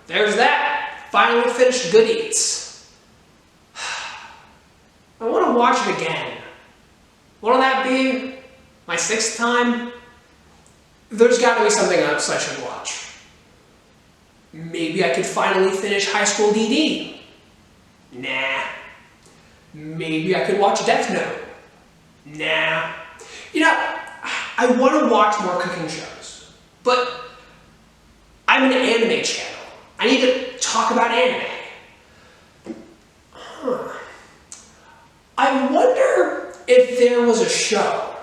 there's that. Finally finished Good Eats. I want to watch it again. What'll that be? My 6th time? There's got to be something else I should watch. Maybe I could finally finish High School DD. Nah. Maybe I could watch Death Note. Nah. You know, I want to watch more cooking shows, but I'm an anime channel. I need to talk about anime. I wonder if there was a show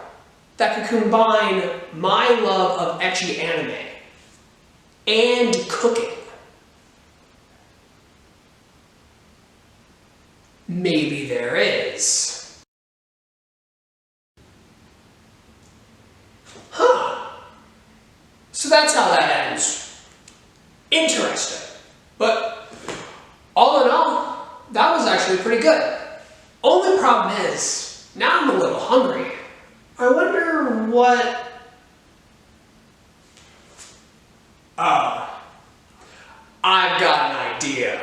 that could combine my love of ecchi anime and cooking. Maybe there is. So that's how that ends. Interesting. But all in all, that was actually pretty good. Only problem is, now I'm a little hungry. I wonder what... I've got an idea.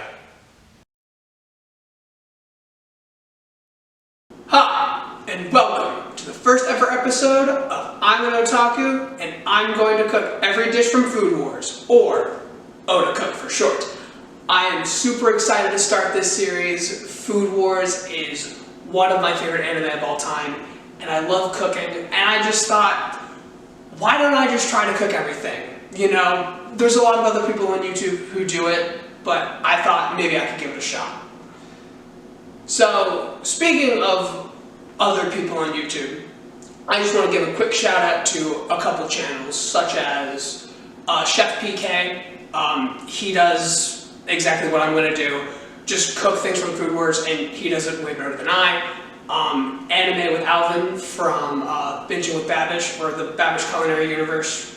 Hi, and welcome to the first ever episode of I'm an Otaku and I'm going to cook every dish from Food Wars, or Otacook for short. I am super excited to start this series. Food Wars is one of my favorite anime of all time, and I love cooking, and I just thought, why don't I just try to cook everything? You know, there's a lot of other people on YouTube who do it, but I thought maybe I could give it a shot. So, speaking of other people on YouTube, I just want to give a quick shout out to a couple channels, such as Chef PK. He does exactly what I'm going to do, just cook things from Food Wars, and he does it way better than I. Anime with Alvin from Binging with Babish, or the Babish Culinary Universe.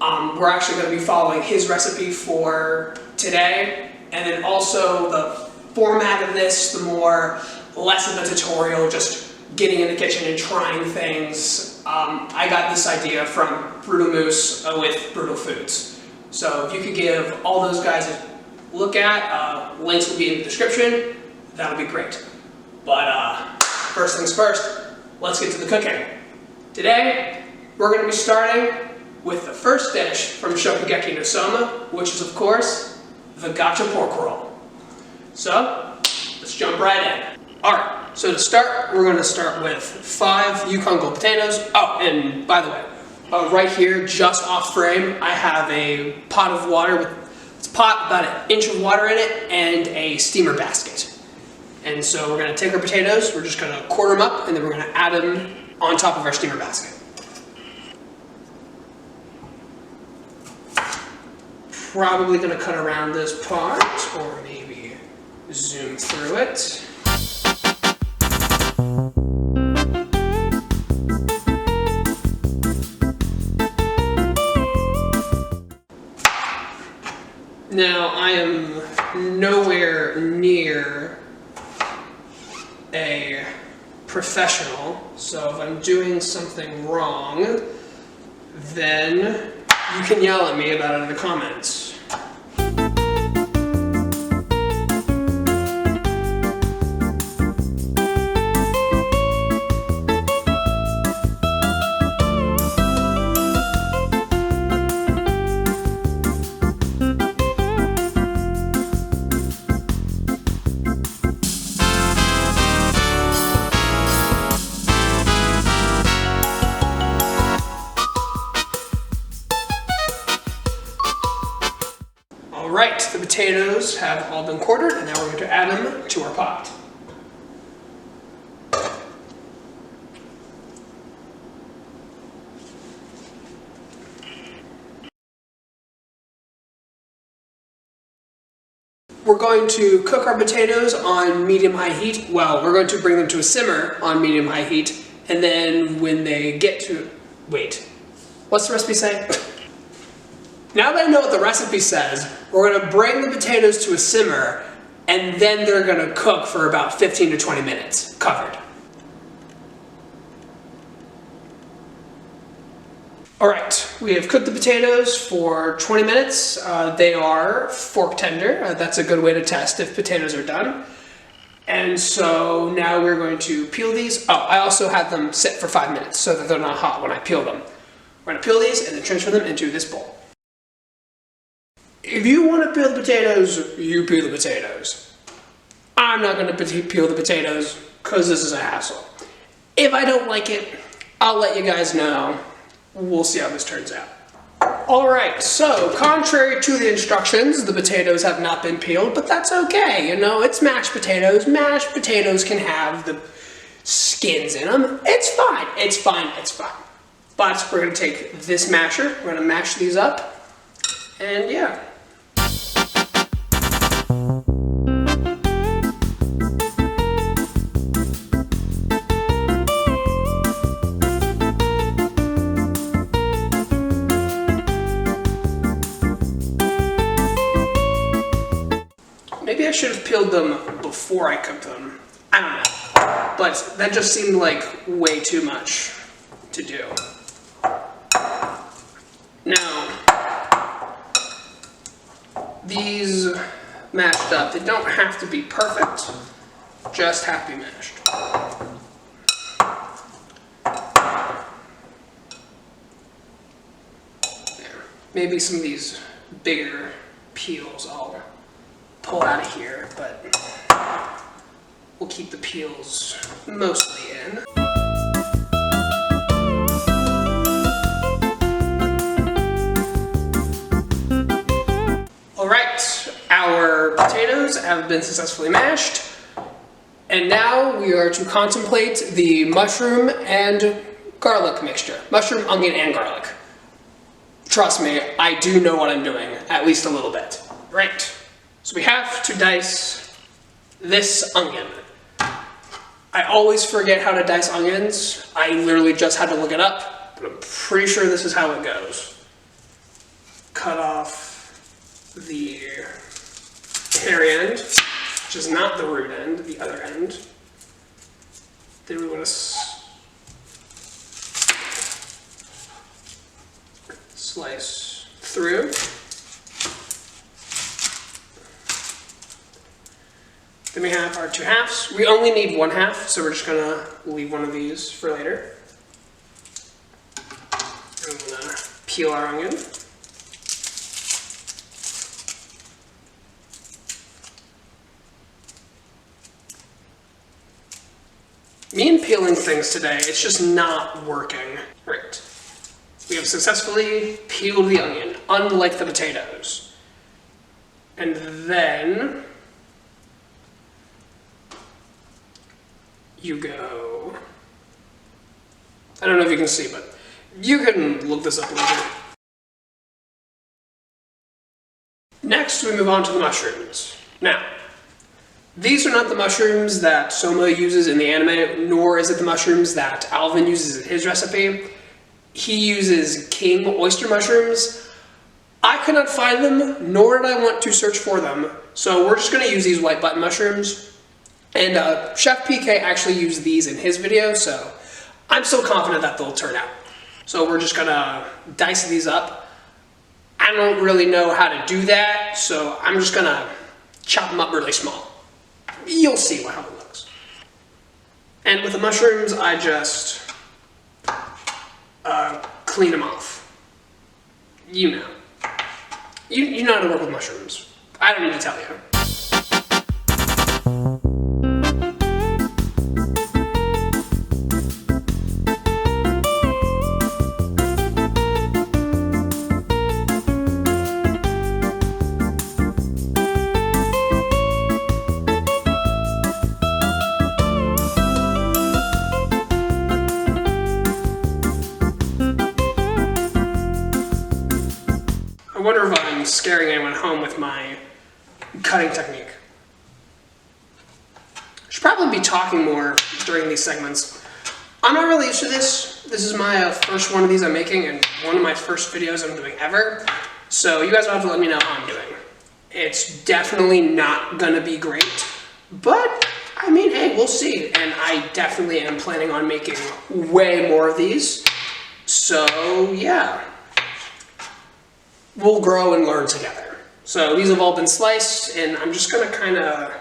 We're actually going to be following his recipe for today, and then also the format of this, the more less of a tutorial, just getting in the kitchen and trying things. I got this idea from Brutal Moose with Brutal Foods. So if you could give all those guys a look at, links will be in the description, that'll be great. But first things first, let's get to the cooking. Today, we're going to be starting with the first dish from Shokugeki no Soma, which is of course, the Gacha pork roll. So, let's jump right in. Alright, so to start, we're going to start with 5 Yukon Gold potatoes. Oh, and by the way, right here, just off frame, I have a pot of water with this pot, about an inch of water in it, and a steamer basket. And so we're going to take our potatoes, we're just going to quarter them up, and then we're going to add them on top of our steamer basket. Probably going to cut around this part, or maybe zoom through it. Now, I am nowhere near a professional, so if I'm doing something wrong, then you can yell at me about it in the comments. Alright, the potatoes have all been quartered, and now we're going to add them to our pot. We're going to cook our potatoes on medium-high heat. Well, we're going to bring them to a simmer on medium-high heat, and then when they get to... Wait, what's the recipe say? Now that I know what the recipe says, we're going to bring the potatoes to a simmer, and then they're going to cook for about 15 to 20 minutes, covered. Alright, we have cooked the potatoes for 20 minutes. They are fork tender. That's a good way to test if potatoes are done. And so now we're going to peel these. Oh, I also had them sit for 5 minutes so that they're not hot when I peel them. We're gonna peel these and then transfer them into this bowl. If you want to peel the potatoes, you peel the potatoes. I'm not gonna peel the potatoes because this is a hassle. If I don't like it, I'll let you guys know. We'll see how this turns out. Alright, so contrary to the instructions, the potatoes have not been peeled, but that's okay, you know, it's mashed potatoes. Mashed potatoes can have the skins in them. It's fine, it's fine, it's fine. But we're gonna take this masher, we're gonna mash these up, and yeah. Maybe I should have peeled them before I cooked them. I don't know. But that just seemed like way too much to do. Now, these mashed up, they don't have to be perfect, just have to be mashed. There. Maybe some of these bigger peels I'll pull out of here, but we'll keep the peels mostly in. Alright, our potatoes have been successfully mashed, and now we are to contemplate the mushroom and garlic mixture. Mushroom, onion, and garlic. Trust me, I do know what I'm doing, at least a little bit. Right. So we have to dice this onion. I always forget how to dice onions. I literally just had to look it up, but I'm pretty sure this is how it goes. Cut off the hairy end, which is not the root end, the other end. Then we want to slice through. Then we have our 2 halves. We only need 1 half, so we're just gonna leave one of these for later. I'm gonna peel our onion. Me and peeling things today, it's just not working. Right. We have successfully peeled the onion, unlike the potatoes. And then you go, I don't know if you can see, but you can look this up later. Next, we move on to the mushrooms. Now, these are not the mushrooms that Soma uses in the anime, nor is it the mushrooms that Alvin uses in his recipe. He uses king oyster mushrooms. I could not find them, nor did I want to search for them, so we're just going to use these white button mushrooms. And Chef PK actually used these in his video, so I'm so confident that they'll turn out. So we're just gonna dice these up. I don't really know how to do that, so I'm just gonna chop them up really small. You'll see how it looks. And with the mushrooms, I just clean them off. You know. You know how to work with mushrooms. I don't need to tell you. I wonder if I'm scaring anyone home with my cutting technique. I should probably be talking more during these segments. I'm not really used to this. This is my first one of these I'm making and one of my first videos I'm doing ever. So you guys will have to let me know how I'm doing. It's definitely not gonna be great, but I mean, hey, we'll see. And I definitely am planning on making way more of these. So yeah. we'll grow and learn together. So these have all been sliced, and I'm just gonna kind of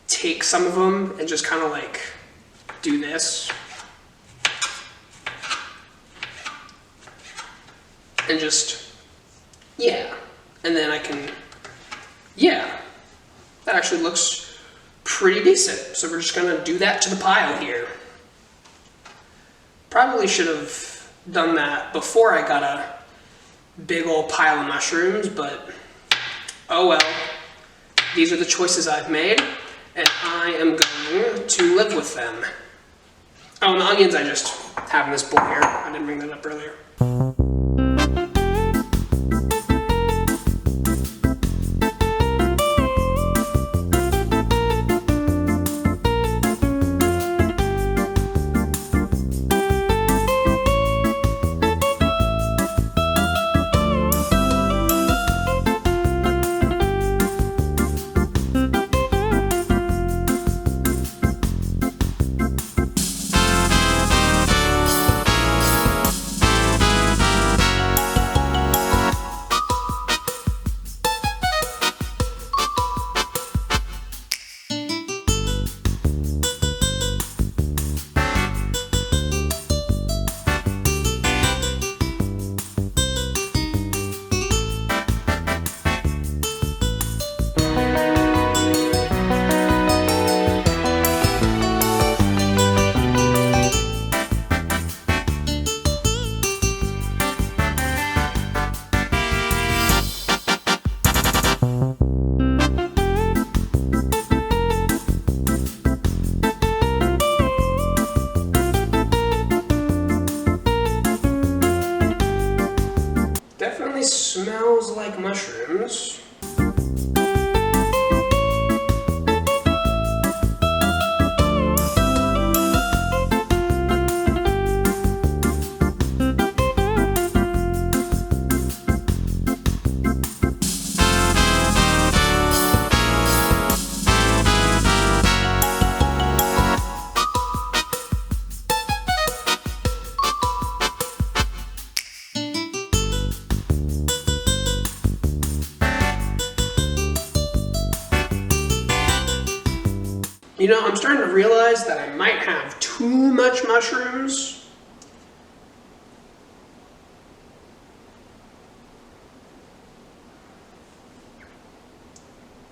take some of them and just kind of like do this. And just, yeah. And then I can, yeah. That actually looks pretty decent. So we're just gonna do that to the pile here. Probably should have done that before I got a big old pile of mushrooms, but oh well. These are the choices I've made, and I am going to live with them. Oh, and the onions I just have in this bowl here. I didn't bring that up earlier. Smells like mushrooms. You know, I'm starting to realize that I might have too much mushrooms.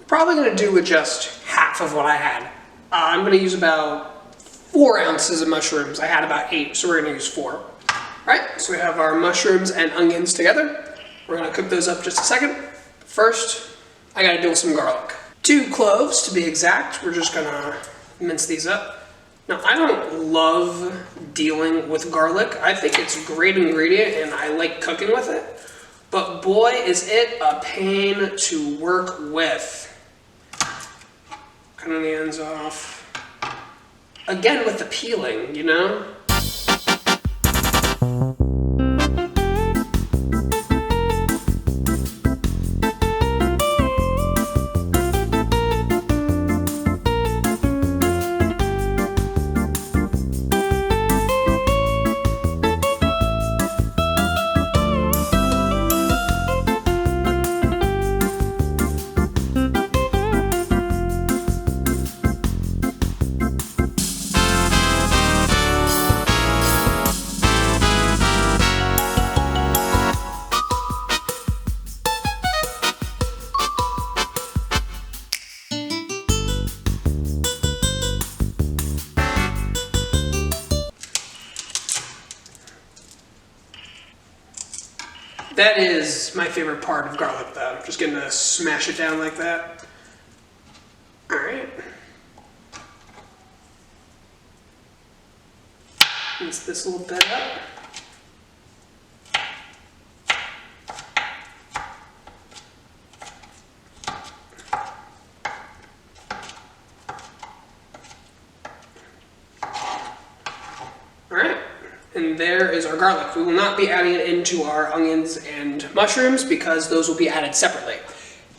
Probably going to do with just half of what I had. I'm going to use about 4 ounces of mushrooms. I had about 8, so we're going to use 4. All right, so we have our mushrooms and onions together. We're going to cook those up just a second. First, I got to deal with some garlic. 2 cloves to be exact. We're just gonna mince these up. Now, I don't love dealing with garlic. I think it's a great ingredient and I like cooking with it. But boy, is it a pain to work with. Cutting the ends off. Again with the peeling, you know? That is my favorite part of garlic though, just getting to smash it down like that. All right. Mince this a little bit up. And there is our garlic. We will not be adding it into our onions and mushrooms because those will be added separately.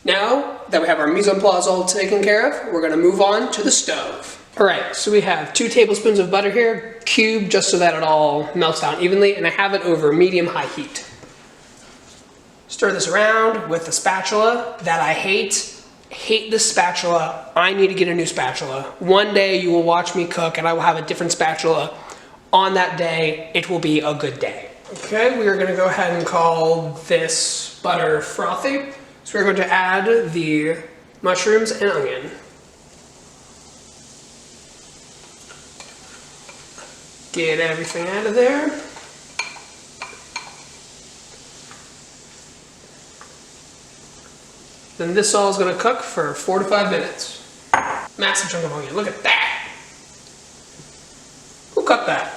Now that we have our mise en place all taken care of, we're going to move on to the stove. All right, so we have 2 tablespoons of butter here, cubed just so that it all melts down evenly, and I have it over medium-high heat. Stir this around with the spatula that I hate. Hate this spatula. I need to get a new spatula. One day you will watch me cook and I will have a different spatula. On that day, it will be a good day. Okay, we are gonna go ahead and call this butter frothy. So we're going to add the mushrooms and onion. Get everything out of there. Then this all is going to cook for 4 to 5 minutes. Massive chunk of onion, look at that! Who cut that?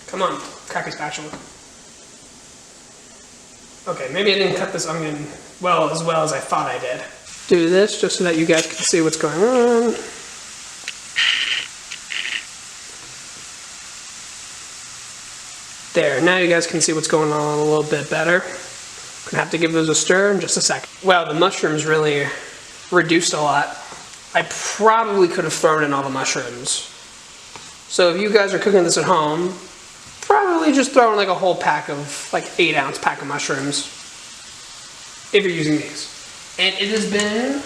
Come on, crappy spatula. Okay, maybe I didn't cut this onion as well as I thought I did. Do this just so that you guys can see what's going on. There, now you guys can see what's going on a little bit better. Gonna have to give those a stir in just a second. Wow, the mushrooms really reduced a lot. I probably could have thrown in all the mushrooms. So if you guys are cooking this at home, probably just throw in like a whole pack of, like 8-ounce pack of mushrooms, if you're using these. And it has been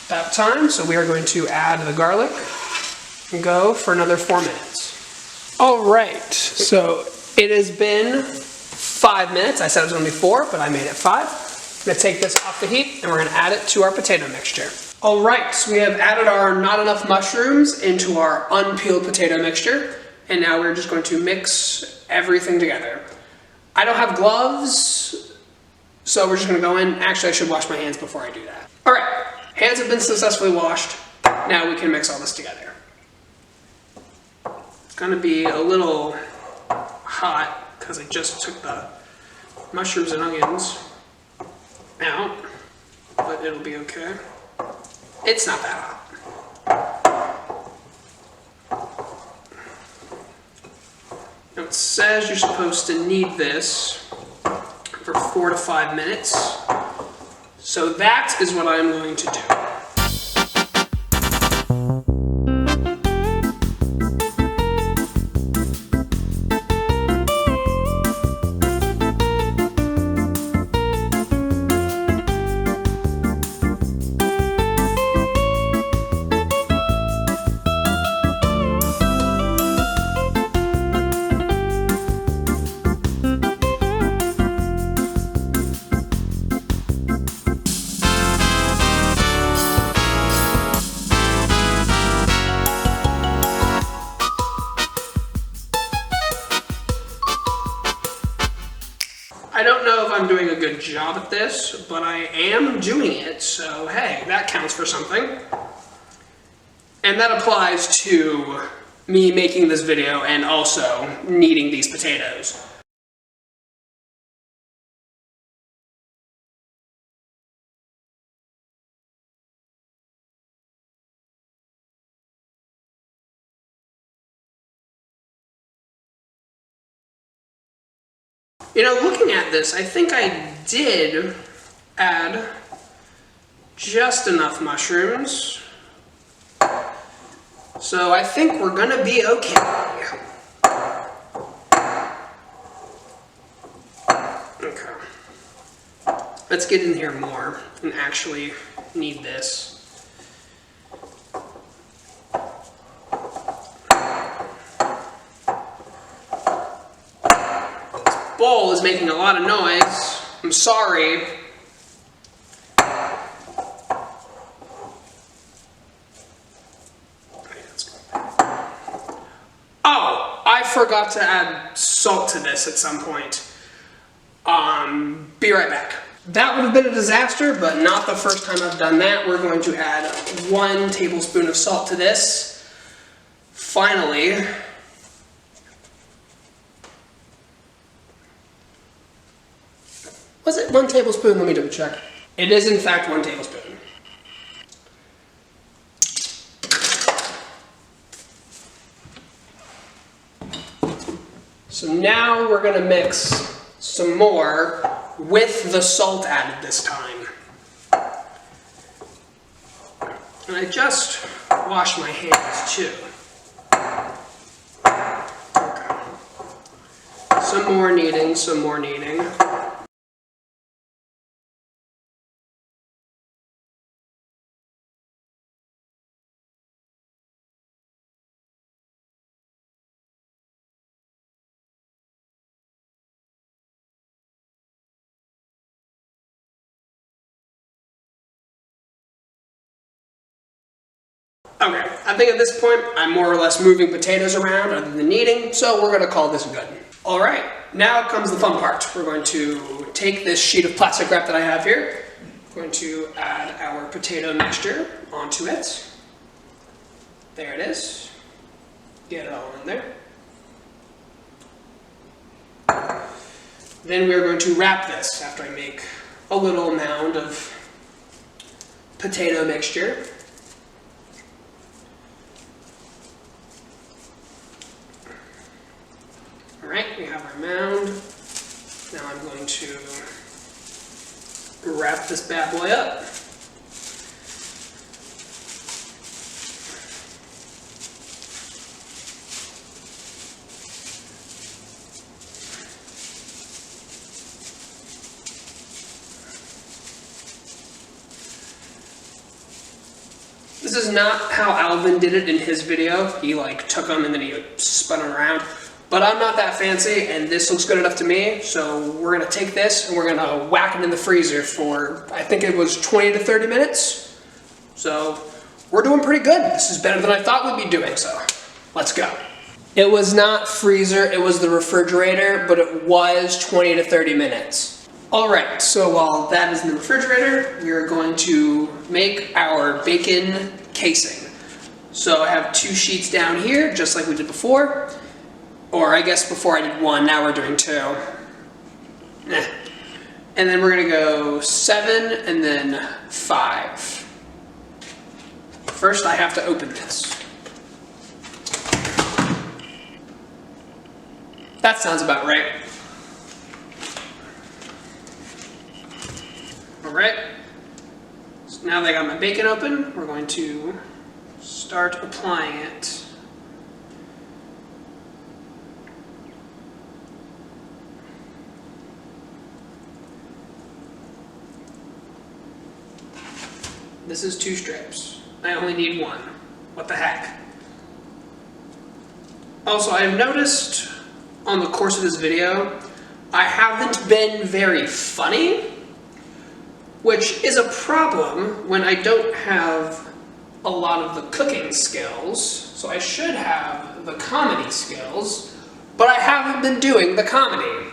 about time, so we are going to add the garlic and go for another 4 minutes. All right, so it has been 5 minutes. I said it was gonna be 4, but I made it 5. I'm gonna take this off the heat and we're gonna add it to our potato mixture. All right, so we have added our not enough mushrooms into our unpeeled potato mixture. And now we're just going to mix everything together. I don't have gloves, so we're just gonna go in. Actually, I should wash my hands before I do that. All right, hands have been successfully washed. Now we can mix all this together. It's gonna be a little hot because I just took the mushrooms and onions out, but it'll be okay. It's not that hot. Now it says you're supposed to knead this for 4 to 5 minutes. So that is what I'm going to do. I don't know if I'm doing a good job at this, but I am doing it, so hey, that counts for something. And that applies to me making this video and also kneading these potatoes. You know, looking at this, I think I did add just enough mushrooms. So I think we're gonna be okay. Okay. Let's get in here more and actually knead this. Bowl is making a lot of noise. I'm sorry. Oh, I forgot to add salt to this at some point. Be right back. That would have been a disaster, but not the first time I've done that. We're going to add 1 tablespoon of salt to this. Finally. Was it 1 tablespoon? Let me double check. It is in fact 1 tablespoon. So now we're gonna mix some more with the salt added this time. And I just washed my hands too. Okay. Some more kneading, some more kneading. Okay, I think at this point I'm more or less moving potatoes around other than kneading, so we're gonna call this good. All right, now comes the fun part. We're going to take this sheet of plastic wrap that I have here. We're going to add our potato mixture onto it. There it is. Get it all in there. Then we're going to wrap this after I make a little mound of potato mixture. Alright, we have our mound. Now I'm going to wrap this bad boy up. This is not how Alvin did it in his video. He took them and then he spun them around. But I'm not that fancy, and this looks good enough to me, so we're gonna take this and we're gonna whack it in the freezer for, I think it was 20 to 30 minutes. So we're doing pretty good. This is better than I thought we'd be doing, so let's go. It was not freezer, it was the refrigerator, but it was 20 to 30 minutes. All right, so while that is in the refrigerator, we are going to make our bacon casing. So I have 2 sheets down here, just like we did before. Or I guess before I did 1, now we're doing 2. And then we're gonna go 7 and then 5. First I have to open this. That sounds about right. Alright, so now that I got my bacon open, we're going to start applying it. This is 2 strips. I only need 1. What the heck? Also, I have noticed on the course of this video, I haven't been very funny, which is a problem when I don't have a lot of the cooking skills, so I should have the comedy skills, but I haven't been doing the comedy.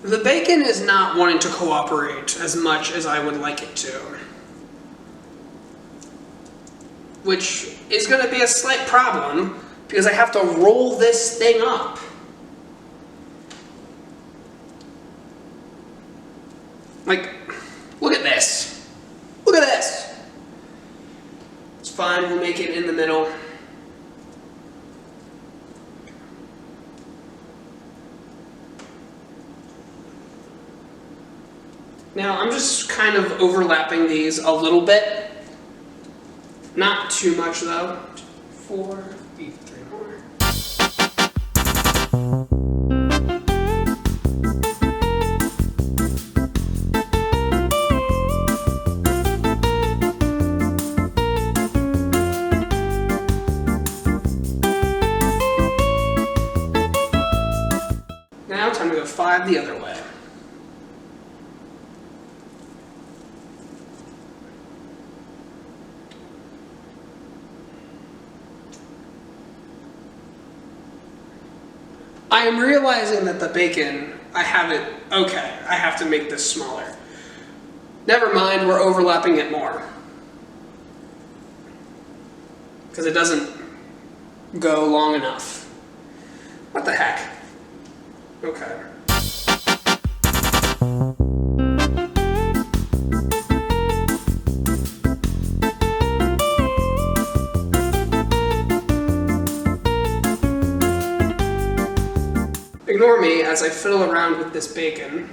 The bacon is not wanting to cooperate as much as I would like it to, which is going to be a slight problem because I have to roll this thing up. Look at this. Look at this. It's fine, we'll make it in the middle. Now I'm just kind of overlapping these a little bit. Not too much though. 4, 8, 3 more. Now time to go 5 the other way. I am realizing that the bacon, I have to make this smaller. Never mind, we're overlapping it more. Because it doesn't go long enough. What the heck? Okay. Ignore me as I fiddle around with this bacon.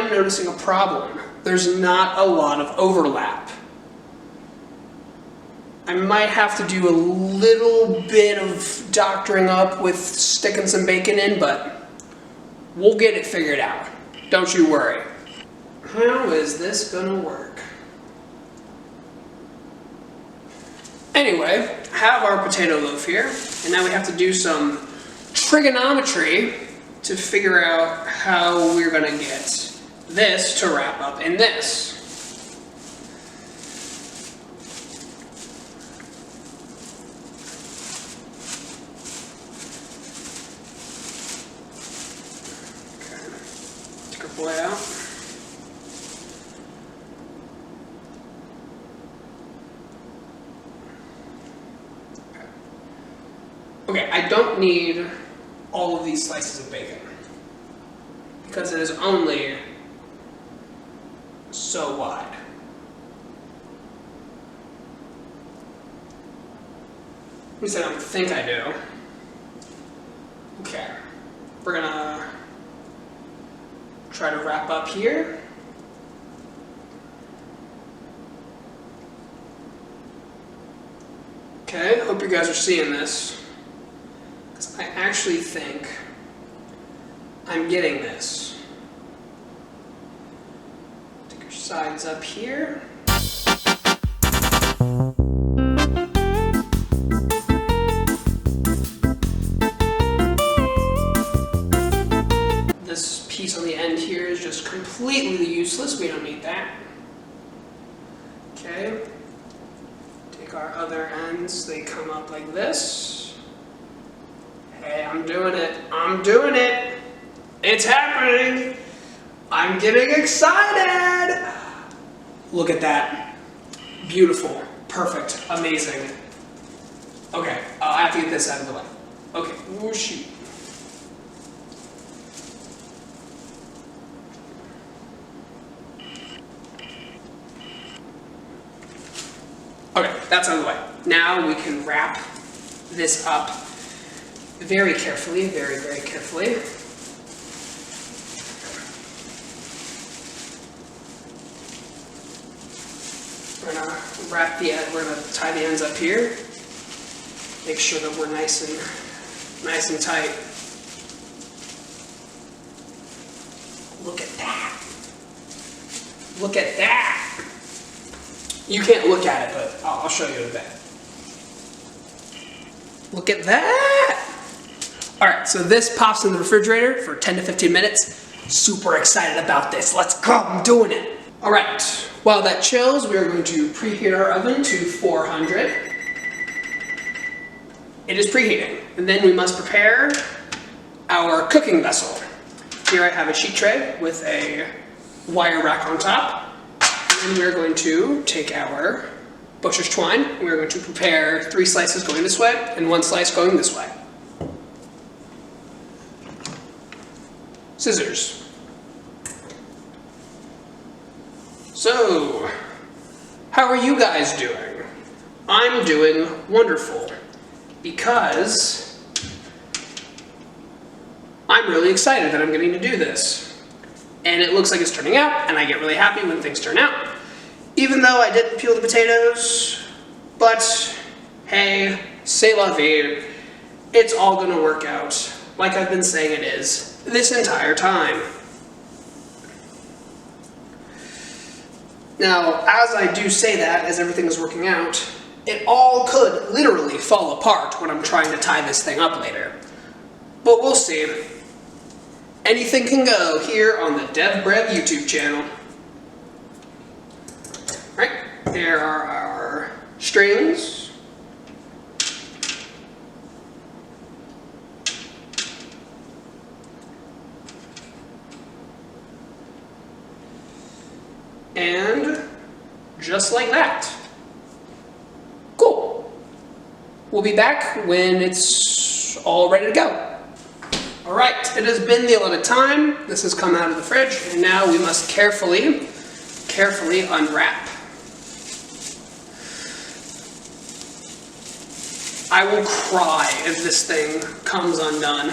am noticing a problem. There's not a lot of overlap. I might have to do a little bit of doctoring up with sticking some bacon in, but we'll get it figured out. Don't you worry. How is this gonna work? Anyway, I have our potato loaf here, and now we have to do some trigonometry to figure out how we're gonna get this to wrap up in this. Okay, take our boy out. Okay, I don't need all of these slices of bacon because it is only so wide. At least I don't think I do. Okay, we're gonna try to wrap up here. Okay, hope you guys are seeing this. I actually think I'm getting this. Take your sides up here. This piece on the end here is just completely useless. We don't need that. Okay. Take our other ends. They come up like this. Hey, I'm doing it. I'm doing it. It's happening. I'm getting excited. Look at that. Beautiful. Perfect. Amazing. Okay, I have to get this out of the way. Okay, oh shoot. Okay, that's out of the way. Now we can wrap this up very carefully, very, very carefully. We're gonna tie the ends up here. Make sure that we're nice and tight. Look at that. Look at that. You can't look at it, but I'll show you in a bit. Look at that. All right, so this pops in the refrigerator for 10 to 15 minutes. Super excited about this. Let's go, I'm doing it. All right, while that chills, we are going to preheat our oven to 400. It is preheating. And then we must prepare our cooking vessel. Here I have a sheet tray with a wire rack on top. And we're going to take our butcher's twine. And we're going to prepare 3 slices going this way and 1 slice going this way. Scissors. So, how are you guys doing? I'm doing wonderful because I'm really excited that I'm getting to do this. And it looks like it's turning out, and I get really happy when things turn out. Even though I didn't peel the potatoes, but hey, c'est la vie. It's all gonna work out like I've been saying it is this entire time. Now, as I do say that, as everything is working out, it all could literally fall apart when I'm trying to tie this thing up later. But we'll see. Anything can go here on the DevBrev YouTube channel. Right, there are our strings. And just like that. Cool. We'll be back when it's all ready to go. All right, it has been the allotted time. This has come out of the fridge, and now we must carefully unwrap. I will cry if this thing comes undone.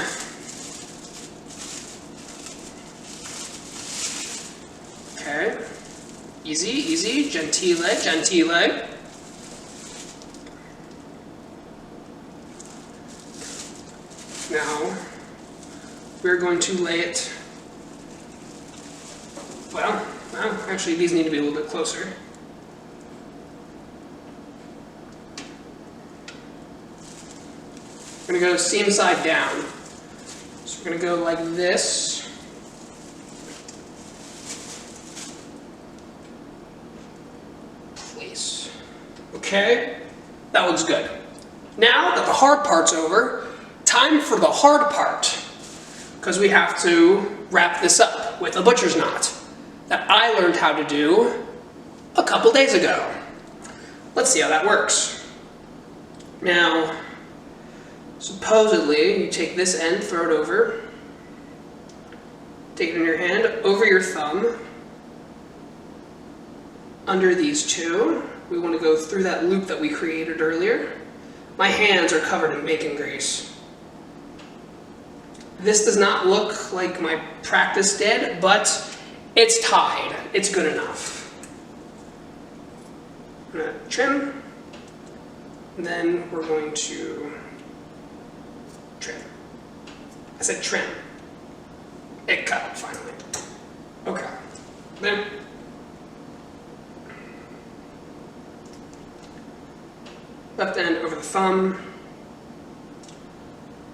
Easy, easy, gentile, gentile. Now, we're going to lay it, well, actually these need to be a little bit closer. We're going to go seam side down. So we're going to go like this. Place. Okay, that looks good. Now that the hard part's over, time for the hard part. Because we have to wrap this up with a butcher's knot that I learned how to do a couple days ago. Let's see how that works. Now, supposedly, you take this end, throw it over, take it in your hand, over your thumb, under these two. We want to go through that loop that we created earlier. My hands are covered in bacon grease. This does not look like my practice did, but it's tied. It's good enough. I'm going to trim, and then we're going to trim. I said trim. It cut, finally. Okay. Then left end over the thumb,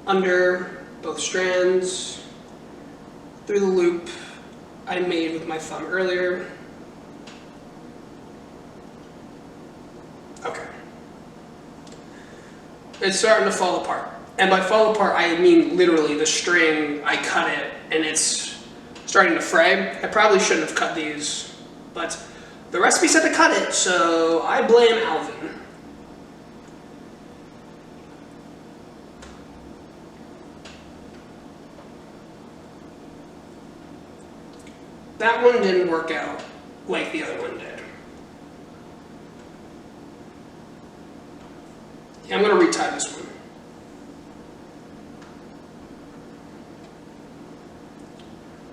under both strands, through the loop I made with my thumb earlier. Okay. It's starting to fall apart. And by fall apart, I mean literally the string, I cut it and it's starting to fray. I probably shouldn't have cut these, but the recipe said to cut it, so I blame Alvin. That one didn't work out like the other one did. Yeah, I'm going to retie this one.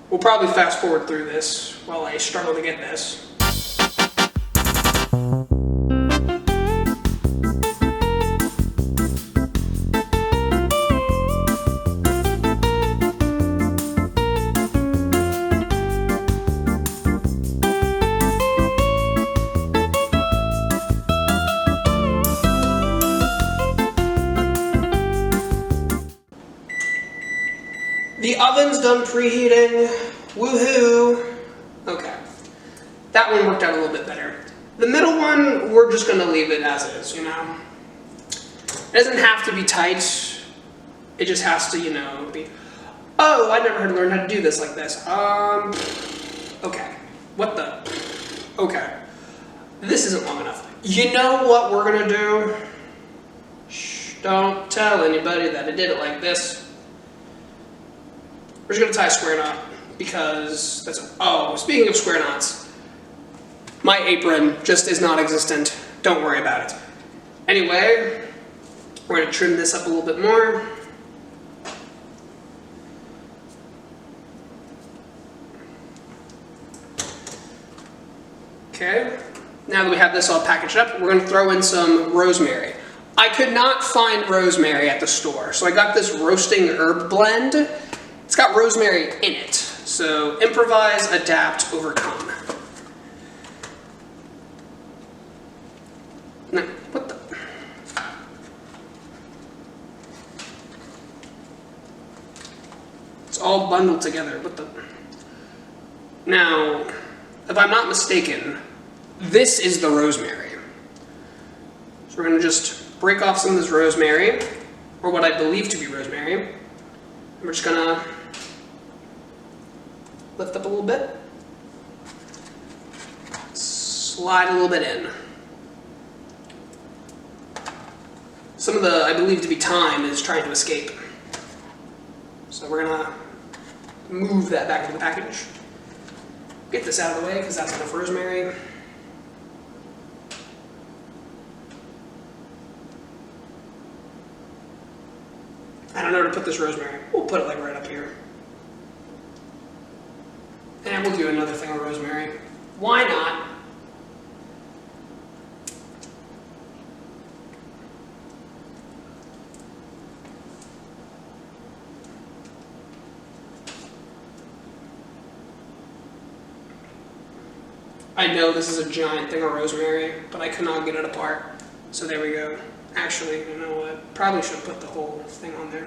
We'll probably fast forward through this while I struggle to get this. The oven's done preheating. Woohoo! Okay. That one worked out a little bit better. The middle one, we're just going to leave it as is, you know? It doesn't have to be tight. It just has to, you know, be... Oh, I never had to learn how to do this like this. Okay. What the... Okay. This isn't long enough. You know what we're going to do? Shh, don't tell anybody that I did it like this. We're just going to tie a square knot, because that's... Oh, speaking of square knots, my apron just is non-existent. Don't worry about it. Anyway, we're going to trim this up a little bit more. Okay, now that we have this all packaged up, we're going to throw in some rosemary. I could not find rosemary at the store, so I got this roasting herb blend. It's got rosemary in it, so improvise, adapt, overcome. No, what the? It's all bundled together, what the? Now, if I'm not mistaken, this is the rosemary. So we're going to just break off some of this rosemary, or what I believe to be rosemary. We're just going to lift up a little bit, slide a little bit in. Some of the, I believe to be thyme, is trying to escape. So we're going to move that back into the package. Get this out of the way, because that's enough rosemary. I don't know where to put this rosemary. We'll put it like right up here. And we'll do another thing of rosemary. Why not? I know this is a giant thing of rosemary, but I could not get it apart. So there we go. Actually, you know what? Probably should put the whole thing on there.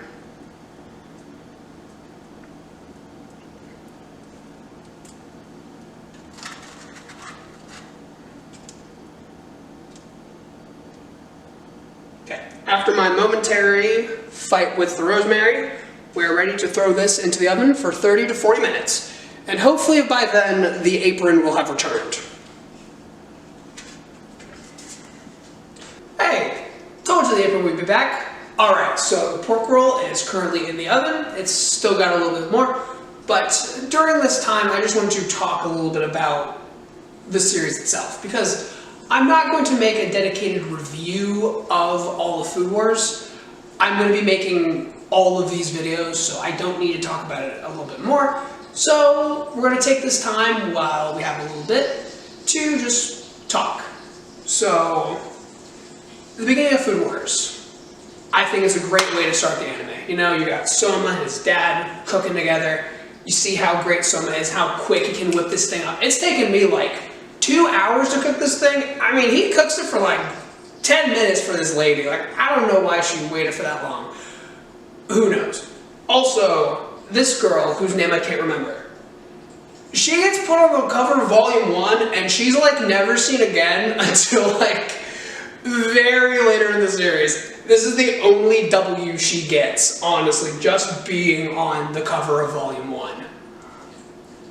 Okay, after my momentary fight with the rosemary, we're ready to throw this into the oven for 30 to 40 minutes. And hopefully by then, the apron will have returned. Hey, told you the apron would be back. Alright, so the pork roll is currently in the oven. It's still got a little bit more. But during this time, I just wanted to talk a little bit about the series itself. Because I'm not going to make a dedicated review of all the Food Wars. I'm going to be making all of these videos, so I don't need to talk about it a little bit more. So we're going to take this time while we have a little bit to just talk. So, the beginning of Food Wars, I think is a great way to start the anime. You know, you got Soma and his dad cooking together. You see how great Soma is, how quick he can whip this thing up. It's taken me like 2 hours to cook this thing. I mean, he cooks it for like 10 minutes for this lady. Like, I don't know why she waited for that long. Who knows? Also, this girl, whose name I can't remember, she gets put on the cover of Volume 1, and she's like never seen again until like very later in the series. This is the only W she gets, honestly, just being on the cover of Volume 1.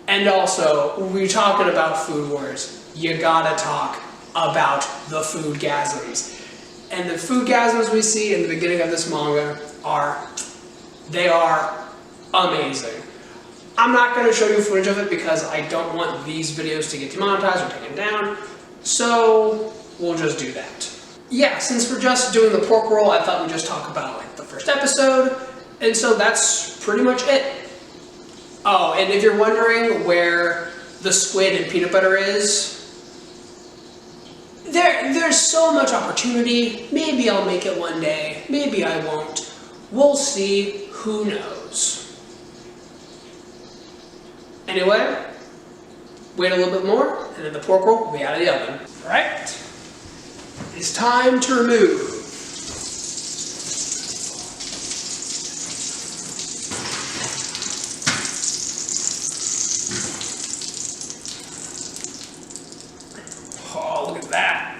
And also, when we're talking about Food Wars, you gotta talk about the foodgasms. And the foodgasms we see in the beginning of this manga are amazing. I'm not going to show you footage of it because I don't want these videos to get demonetized or taken down, so we'll just do that. Yeah, since we're just doing the pork roll, I thought we'd just talk about like the first episode, and so that's pretty much it. Oh, and if you're wondering where the squid and peanut butter is, there's so much opportunity. Maybe I'll make it one day, maybe I won't. We'll see, who knows. Anyway, wait a little bit more, and then the pork roll will be out of the oven. Alright, it's time to remove. Oh, look at that.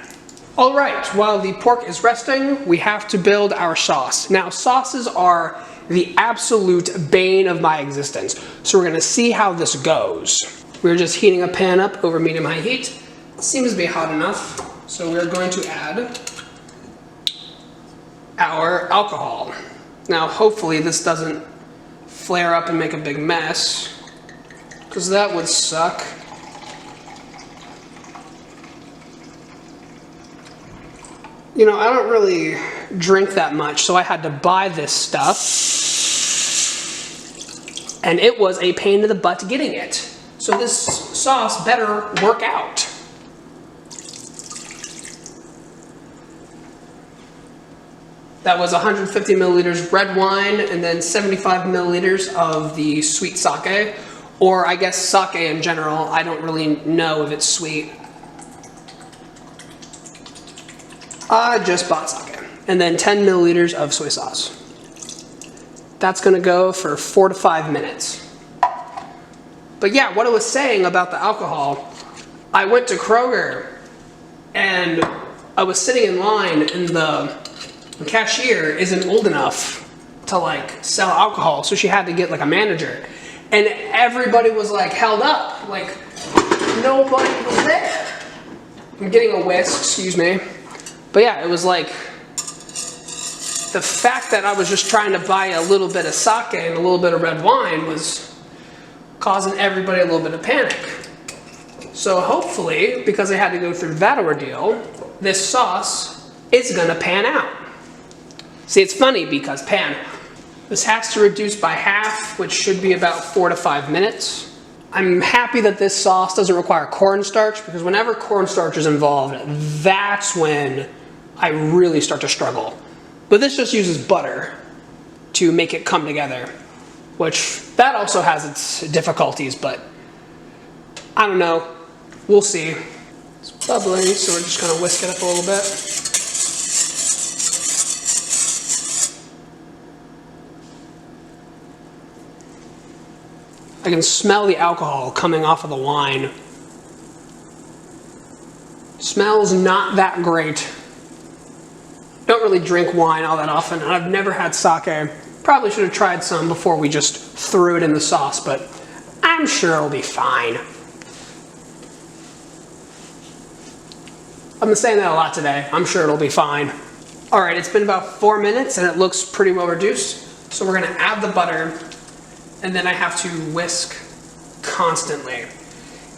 Alright, while the pork is resting, we have to build our sauce. Now, sauces are the absolute bane of my existence. So we're gonna see how this goes. We're just heating a pan up over medium-high heat. It seems to be hot enough. So we're going to add our alcohol. Now, hopefully this doesn't flare up and make a big mess, because that would suck. You know, I don't really drink that much, so I had to buy this stuff. And it was a pain in the butt getting it. So this sauce better work out. That was 150 milliliters red wine and then 75 milliliters of the sweet sake. Or I guess sake in general. I don't really know if it's sweet. I just bought sake. And then 10 milliliters of soy sauce. That's gonna go for 4 to 5 minutes. But yeah, what I was saying about the alcohol, I went to Kroger and I was sitting in line and the cashier isn't old enough to like sell alcohol, so she had to get like a manager. And everybody was like held up, like nobody was there. I'm getting a whisk, excuse me. But yeah, it was like, the fact that I was just trying to buy a little bit of sake and a little bit of red wine was causing everybody a little bit of panic. So hopefully, because I had to go through that ordeal, this sauce is gonna pan out. See, it's funny because this has to reduce by half, which should be about 4 to 5 minutes. I'm happy that this sauce doesn't require cornstarch, because whenever cornstarch is involved, that's when I really start to struggle. But this just uses butter to make it come together, which that also has its difficulties, but I don't know. we'll see. It's bubbling, so we're just gonna whisk it up a little bit. I can smell the alcohol coming off of the wine. Smells not that great. Don't really drink wine all that often, and I've never had sake. Probably should have tried some before we just threw it in the sauce, but I'm sure it'll be fine. I've been saying that a lot today. I'm sure it'll be fine. All right, it's been about 4 minutes and it looks pretty well reduced. So we're gonna add the butter, and then I have to whisk constantly.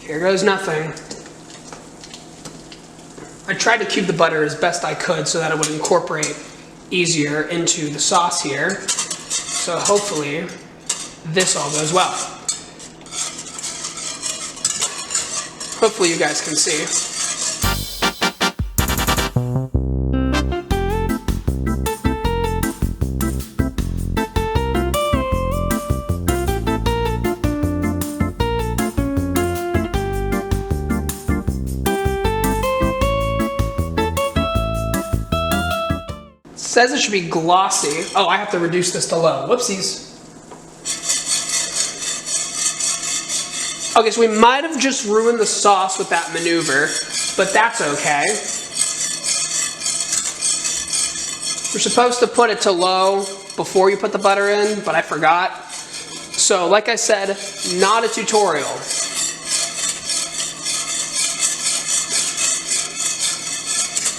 Here goes nothing. I tried to cube the butter as best I could so that it would incorporate easier into the sauce here. So hopefully this all goes well. Hopefully you guys can see. Says it should be glossy. Oh, I have to reduce this to low. Whoopsies. Okay, so we might have just ruined the sauce with that maneuver, but that's okay. We're supposed to put it to low before you put the butter in, but I forgot. So, like I said, not a tutorial.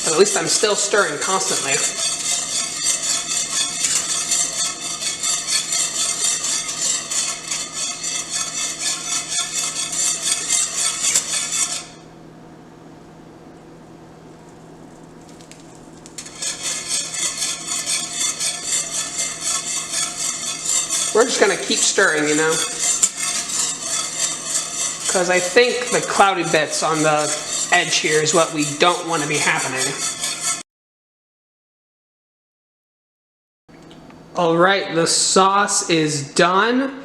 But at least I'm still stirring constantly. We're just gonna keep stirring, you know, because I think the cloudy bits on the edge here is what we don't want to be happening. All right, the sauce is done.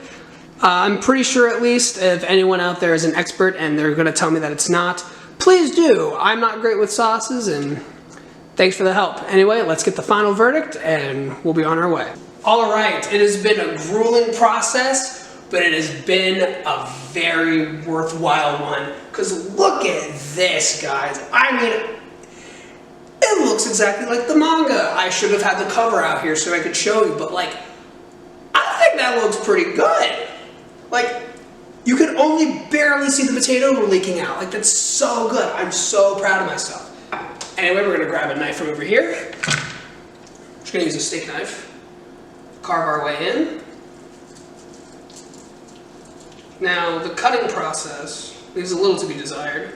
I'm pretty sure, at least, if anyone out there is an expert and they're gonna tell me that it's not, please do. I'm not great with sauces, and thanks for the help. Anyway, let's get the final verdict and we'll be on our way. All right, it has been a grueling process, but it has been a very worthwhile one. Because look at this, guys. I mean, it looks exactly like the manga. I should have had the cover out here so I could show you, but like, I think that looks pretty good. Like, you can only barely see the potato leaking out. Like, that's so good. I'm so proud of myself. Anyway, we're gonna grab a knife from over here. I'm just gonna use a steak knife. Carve our way in. Now, the cutting process leaves a little to be desired.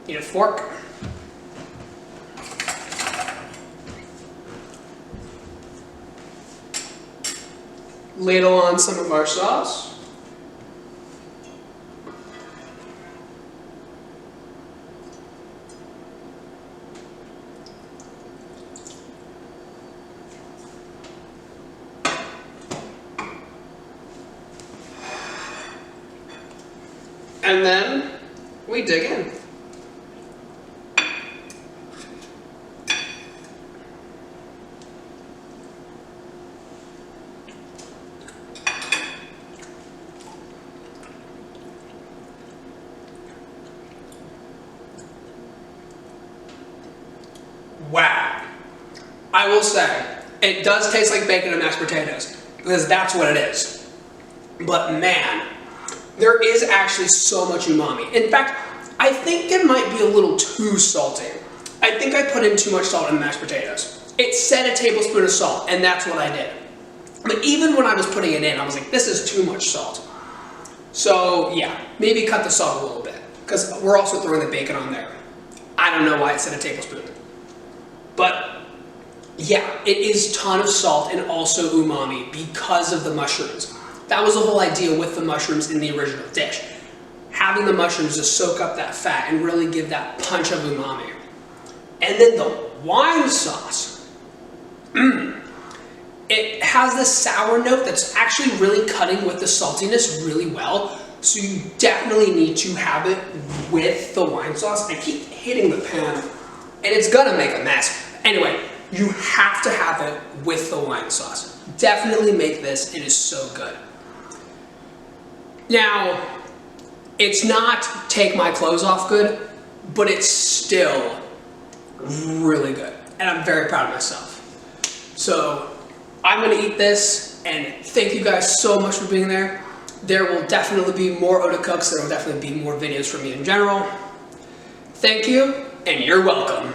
Need a fork. Ladle on some of our sauce. And then we dig in. Wow. I will say, it does taste like bacon and mashed potatoes, because that's what it is. But man, there is actually so much umami. In fact, I think it might be a little too salty. I think I put in too much salt in the mashed potatoes. It said a tablespoon of salt, and that's what I did. But even when I was putting it in, I was like, this is too much salt. So yeah, maybe cut the salt a little bit, because we're also throwing the bacon on there. I don't know why it said a tablespoon. But yeah, it is a ton of salt and also umami because of the mushrooms. That was the whole idea with the mushrooms in the original dish. Having the mushrooms to soak up that fat and really give that punch of umami. And then the wine sauce. It has this sour note that's actually really cutting with the saltiness really well. So you definitely need to have it with the wine sauce. I keep hitting the pan and it's gonna make a mess. Anyway, you have to have it with the wine sauce. Definitely make this, it is so good. Now, it's not take my clothes off good, but it's still really good. And I'm very proud of myself. So I'm gonna eat this and thank you guys so much for being there. There will definitely be more Otacooks. There will definitely be more videos from me in general. Thank you, and you're welcome.